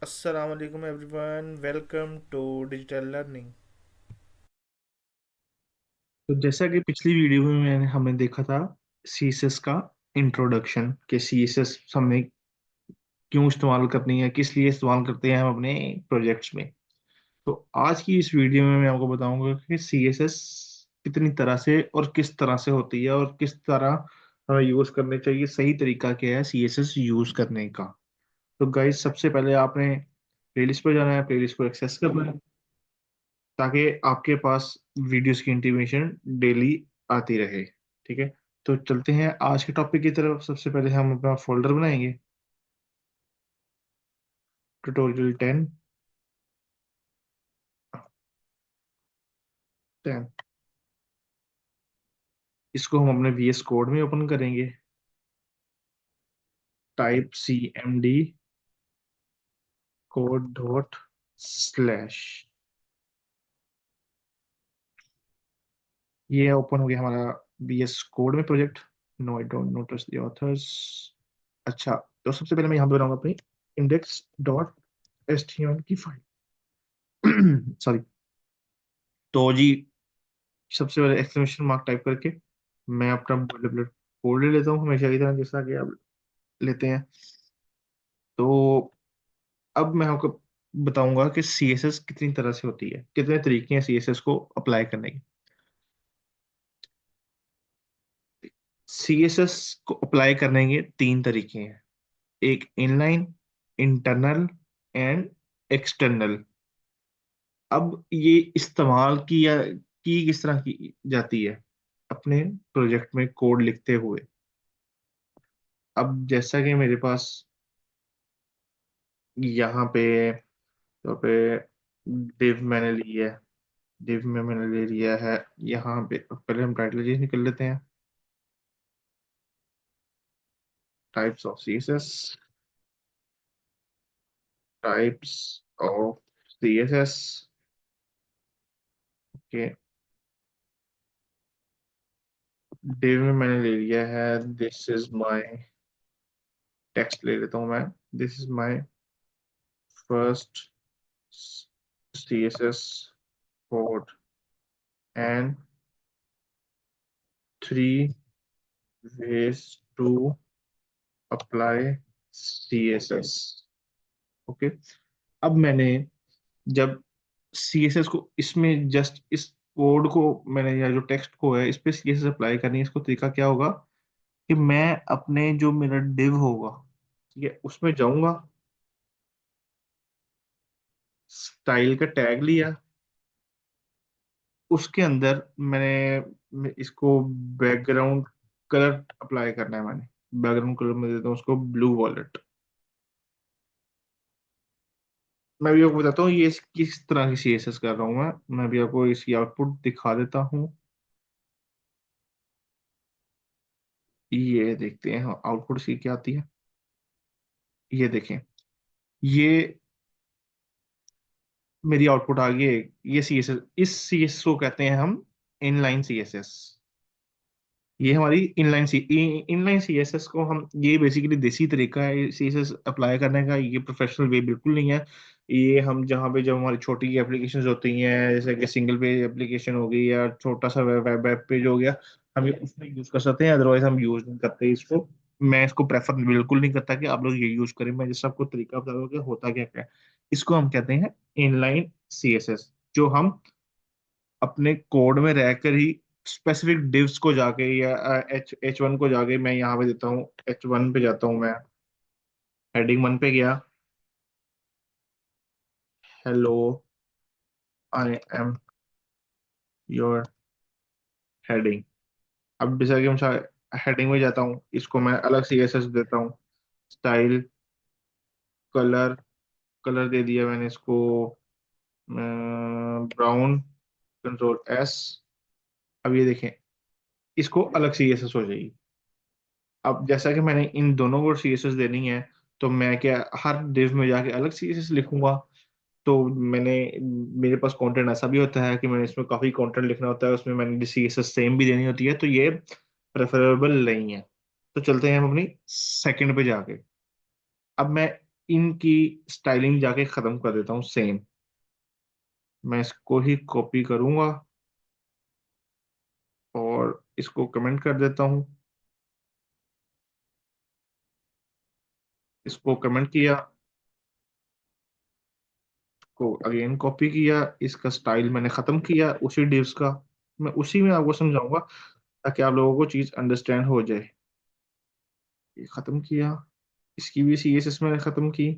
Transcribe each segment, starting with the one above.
अस्सलाम वालेकुम everyone, welcome to digital learning. तो जैसा कि पिछली वीडियो में हमने देखा था सीएसएस का इंट्रोडक्शन कि सीएसएस हमें क्यों इस्तेमाल करनी है, किस लिए इस्तेमाल करते हैं हम अपने प्रोजेक्ट्स में। तो आज की इस वीडियो में मैं आपको बताऊंगा कि सीएसएस कितनी तरह से और किस तरह से होती है और किस तरह हमें यूज करने चाहिए, सही तरीका क्या है सीएसएस यूज करने का। तो गाइस, सबसे पहले आपने प्लेलिस्ट पर जाना है, प्लेलिस्ट को एक्सेस करना है ताकि आपके पास वीडियोस की इंटीमेशन डेली आती रहे। ठीक है, तो चलते हैं आज के टॉपिक की तरफ। सबसे पहले हम अपना फोल्डर बनाएंगे, ट्यूटोरियल 10। 10 इसको हम अपने VS कोड में ओपन करेंगे। टाइप CMD code./ ये ओपन हो गया हमारा VS कोड में project. No, I don't notice the authors. अच्छा, तो सबसे पहले मैं यहाँ पे बनाऊंगा अपनी index.html की फाइल। सॉरी। तो जी, सबसे पहले एक्सक्लेमेशन मार्क टाइप करके मैं अपना बोलेबल कोड ले लेता हूँ, हमेशा की तरह जैसा कि आप लेते हैं। तो अब मैं आपको बताऊंगा कि CSS कितनी तरह से होती है, कितने तरीके हैं CSS को अप्लाई करने के। CSS को अप्लाई करने के तीन तरीके हैं: एक इनलाइन, इंटरनल एंड एक्सटर्नल। अब ये इस्तेमाल की किस तरह की जाती है अपने प्रोजेक्ट में कोड लिखते हुए। अब जैसा कि मेरे पास यहाँ पे div मैंने ली है, div में मैंने ले लिया है। यहाँ पे पहले हम टाइटल चीज निकल लेते हैं। Types of CSS, types of CSS के div में मैंने ले लिया है। दिस इज माय टेक्स्ट ले लेता हूँ मैं। This is my first CSS code and 3 ways to apply CSS। Okay, अब मैंने जब CSS को इसमें जस्ट इस कोड को मैंने या जो टेक्स्ट को है इस पे CSS अप्लाई करनी है, इसको तरीका क्या होगा कि मैं अपने जो मेरा डिव होगा, ठीक है, उसमें जाऊंगा, स्टाइल का टैग लिया, उसके अंदर इसको बैकग्राउंड कलर अप्लाई करना है। मैंने बैकग्राउंड कलर में देता हूँ उसको ब्लू वॉलेट। मैं भी आपको बताता हूँ ये किस तरह की CSS कर रहा हूँ। मैं भी आपको इसकी आउटपुट दिखा देता हूँ। ये देखते हैं हाँ, आउटपुट इसकी क्या आती है। ये देखें, ये मेरी आउटपुट आ गई है। ये CSS, इस CSS को कहते हैं हम इनलाइन CSS। ये हमारी इनलाइन CSS को हम, ये बेसिकली देसी तरीका है CSS अप्लाई करने का, ये प्रोफेशनल वे बिल्कुल नहीं है। ये हम जहाँ पे जब हमारी छोटी एप्लीकेशंस होती हैं, जैसे कि सिंगल पेज एप्लीकेशन हो गई या छोटा सा वेब पेज हो गया, हम ये उसमें यूज कर सकते हैं, अदरवाइज हम यूज नहीं करते इसको। मैं इसको प्रेफर बिल्कुल नहीं करता कि आप लोग ये यूज करें। मैं जैसे आपको तरीका बता दूं कि होता क्या क्या है। इसको हम कहते हैं इनलाइन CSS, जो हम अपने कोड में रहकर ही स्पेसिफिक डिव्स को जाके या H1 को जाके, मैं यहाँ पे देता हूँ H1 पे जाता हूँ मैं, हेडिंग 1 पे गया, hello I am your heading. अब जैसा कि मैं हेडिंग में जाता हूँ, इसको मैं अलग CSS देता हूँ। स्टाइल, कलर, कलर दे दिया मैंने इसको ब्राउन, Ctrl+S। अब ये देखें, इसको अलग CSS हो जाएगी। अब जैसा कि मैंने इन दोनों को CSS देनी है, तो मैं क्या हर div में जाके अलग CSS लिखूंगा। तो मेरे पास कंटेंट ऐसा भी होता है कि मैंने इसमें काफी कंटेंट लिखना होता है, उसमें मैंने CSS सेम भी देनी होती है, तो ये प्रेफरेबल नहीं है। तो चलते हैं हम अपनी सेकंड पे जाके। अब मैं इनकी स्टाइलिंग जाके खत्म कर देता हूँ सेम। मैं इसको ही कॉपी करूंगा और इसको कमेंट कर देता हूँ। इसको कमेंट किया, को अगेन कॉपी किया, इसका स्टाइल मैंने खत्म किया उसी डिव्स का। मैं उसी में आपको समझाऊंगा ताकि आप लोगों को चीज अंडरस्टैंड हो जाए। ये खत्म किया, इसकी भी सीएसएस मैंने खत्म की।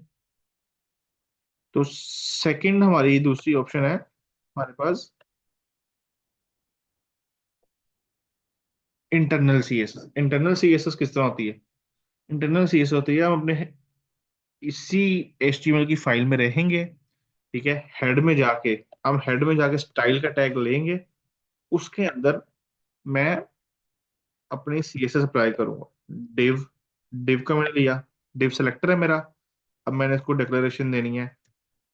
तो सेकंड हमारी दूसरी ऑप्शन है हमारे पास इंटरनल सीएसएस। इंटरनल सीएसएस किस तरह होती है? इंटरनल सीएसएस होती है, हम अपने इसी एचटीएमएल की फाइल में रहेंगे, ठीक है। हेड में जाके, हम हेड में जाके स्टाइल का टैग लेंगे, उसके अंदर मैं अपनी सीएसएस अप्लाई करूंगा। डिव, डिव का मैंने लिया, डिव सेलेक्टर है मेरा। अब मैंने इसको डिक्लेरेशन देनी है,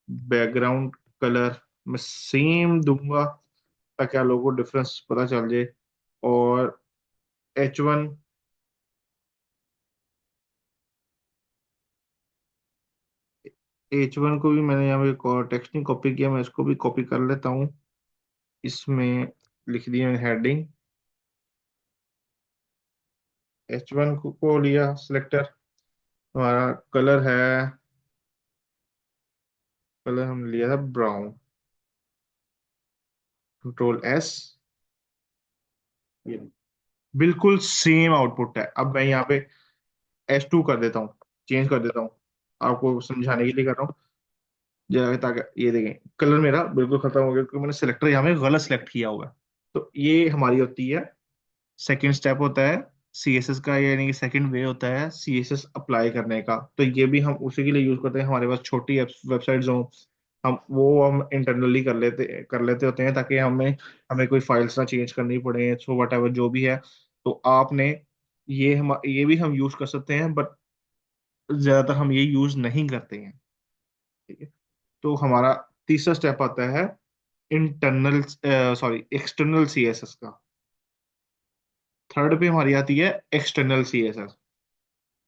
बैकग्राउंड कलर मैं सेम दूंगा ताकि आप लोगों को डिफरेंस पता चल जाए। और H1, H1 को भी मैंने यहाँ पे टेक्स्ट नहीं कॉपी किया, मैं इसको भी कॉपी कर लेता हूँ। इसमें लिख दिया हेडिंग, H1 को लिया सिलेक्टर। हमारा कलर है, कलर हमने लिया था ब्राउन। कंट्रोल S, ये बिल्कुल सेम आउटपुट है। अब मैं यहाँ पे S2 कर देता हूँ, चेंज कर देता हूँ, आपको समझाने के लिए कर रहा हूँ ताकि ये देखें कलर मेरा बिल्कुल खत्म हो गया क्योंकि मैंने सिलेक्टर यहाँ पे गलत सेलेक्ट किया हुआ है। तो ये हमारी होती है सेकेंड स्टेप होता है सीएसएस का, यानी कि सेकंड वे होता है सीएसएस अप्लाई करने का। तो ये भी हम उसी के लिए यूज करते हैं, हमारे पास छोटी वेबसाइट्स हो, हम इंटरनली कर लेते होते हैं ताकि हमें हमें कोई फाइल्स ना चेंज करनी पड़े, सो वट एवर जो भी है। तो आपने ये भी हम यूज कर सकते हैं, बट ज्यादातर हम ये यूज नहीं करते हैं, ठीक है। तो हमारा तीसरा स्टेप आता है इंटरनल, सॉरी एक्सटर्नल सीएसएस का। थर्ड पे हमारी आती है एक्सटर्नल सीएसएस।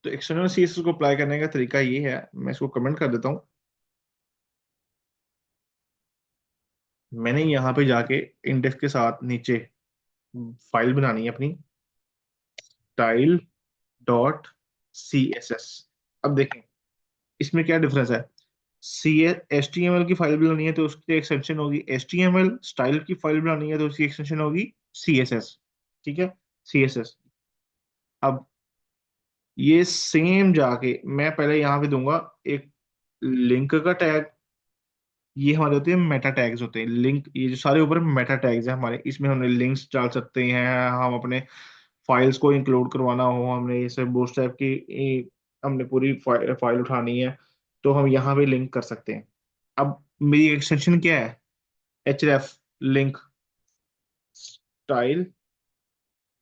तो एक्सटर्नल सीएसएस को अप्लाई करने का तरीका ये है, मैं इसको कमेंट कर देता हूँ। मैंने यहाँ पे जाके इंडेक्स के साथ नीचे फाइल बनानी है अपनी, style dot C S S. अब देखें इसमें क्या डिफरेंस है। C H T M L की फाइल बनानी है तो उसकी एक्सटेंशन होगी H T M L, style की फाइल बनानी है तो उसकी एक्सटेंशन होगी सी एस एस, ठीक है, सी एस एस। अब ये सेम जाके मैं पहले यहाँ पे दूंगा एक लिंक का टैग। ये हमारे होते हैं मेटा टैग्स होते हैं, लिंक, ये जो सारे ऊपर मेटा टैग्स हैं हमारे, इसमें हमने लिंक्स डाल सकते हैं, हम अपने फाइल्स को इंक्लूड करवाना हो, हमने जैसे बूटस्ट्रैप की हमने पूरी फाइल उठानी है तो हम यहाँ पे लिंक कर सकते हैं। अब मेरी एक्सटेंशन क्या है, href link style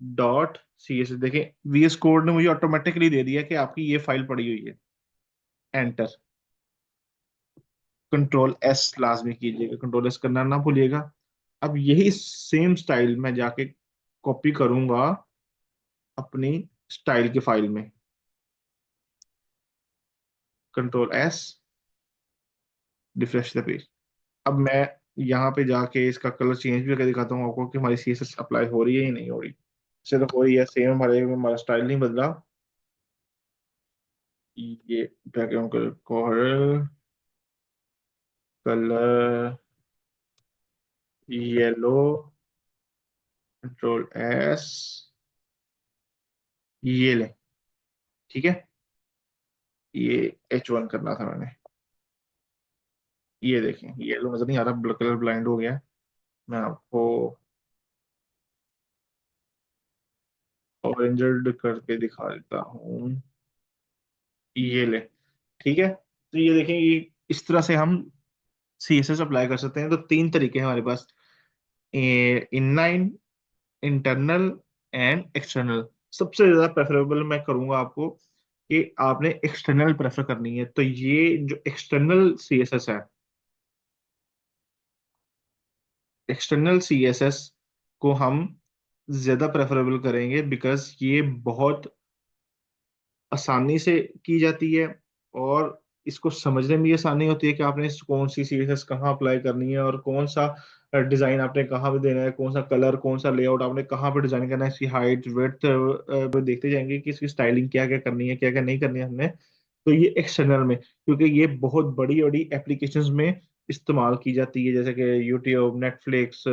dot C S. देखें VS कोड ने मुझे ऑटोमेटिकली दे दिया कि आपकी ये फाइल पड़ी हुई है। एंटर, कंट्रोल S लाजमी कीजिएगा, कंट्रोल S करना ना भूलिएगा। अब यही सेम स्टाइल मैं जाके कॉपी करूंगा अपनी स्टाइल की फाइल में, control S, refresh the page. अब मैं यहाँ पे जाके इसका कलर चेंज भी करके दिखाता हूँ आपको कि हमारी सीएसएस अप्लाई हो रही है या नहीं हो रही। से तो हो रही है सेम, हमारा स्टाइल नहीं बदला। ये background colour colour yellow, control S, ये ले, ठीक है। ये H1 करना था मैंने, ये देखें येलो नजर नहीं आ रहा, कलर ब्लाइंड हो गया है। मैं आपको ऑरेंजड करके दिखा देता हूँ, ये ले, ठीक है। तो ये देखें, ये इस तरह से हम सीएसएस अप्लाई कर सकते हैं। तो तीन तरीके हैं हमारे पास, इनलाइन, इंटरनल एंड एक्सटर्नल। सबसे ज्यादा प्रेफरेबल मैं करूंगा आपको कि आपने एक्सटर्नल प्रेफर करनी है। तो ये जो एक्सटर्नल सीएसएस है, एक्सटर्नल सीएसएस को हम ज्यादा प्रेफरेबल करेंगे बिकॉज ये बहुत आसानी से की जाती है और इसको समझने में भी आसानी होती है कि आपने कौन सी सीएसएस कहाँ अप्लाई करनी है और कौन सा डिजाइन आपने कहाँ पे देना है, कौन सा कलर, कौन सा लेआउट आपने कहाँ पे डिजाइन करना है, इसकी हाइट विड्थ देखते जाएंगे कि इसकी स्टाइलिंग क्या क्या करनी है, क्या क्या नहीं करनी है हमने। तो ये एक्सटर्नल में, क्योंकि ये बहुत बड़ी बड़ी एप्लीकेशंस में इस्तेमाल की जाती है, जैसे कि यूट्यूब, नेटफ्लिक्स,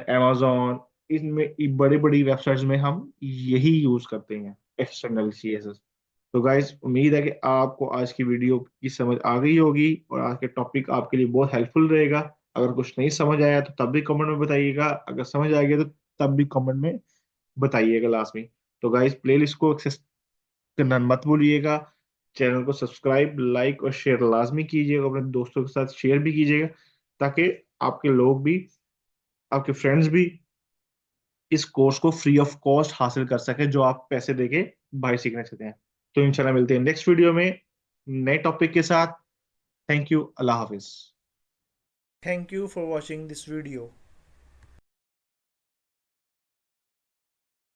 amazon, इनमें बड़ी बड़ी वेबसाइट्स में हम यही यूज करते हैं, एक्सटर्नल सीएसएस। तो गाइज उम्मीद है कि आपको आज की वीडियो की समझ आ गई होगी और आज के टॉपिक आपके लिए बहुत हेल्पफुल रहेगा। अगर कुछ नहीं समझ आया तो तब भी कमेंट में बताइएगा, अगर समझ आ गया तो तब भी कमेंट में बताइएगा लास्ट में। तो गाइज प्लेलिस्ट को एक्सेस करना मत भूलिएगा। चैनल को सब्सक्राइब, लाइक और शेयर लाजमी कीजिएगा, अपने दोस्तों के साथ शेयर भी कीजिएगा, ताकि आपके लोग भी, आपके फ्रेंड्स भी इस कोर्स को फ्री ऑफ कॉस्ट हासिल कर सके जो आप पैसे देके बाहर सीखना चाहते हैं। तो इंशाल्लाह मिलते हैं नेक्स्ट वीडियो में नए टॉपिक के साथ। Thank you, Allah Hafiz. Thank you for watching this video.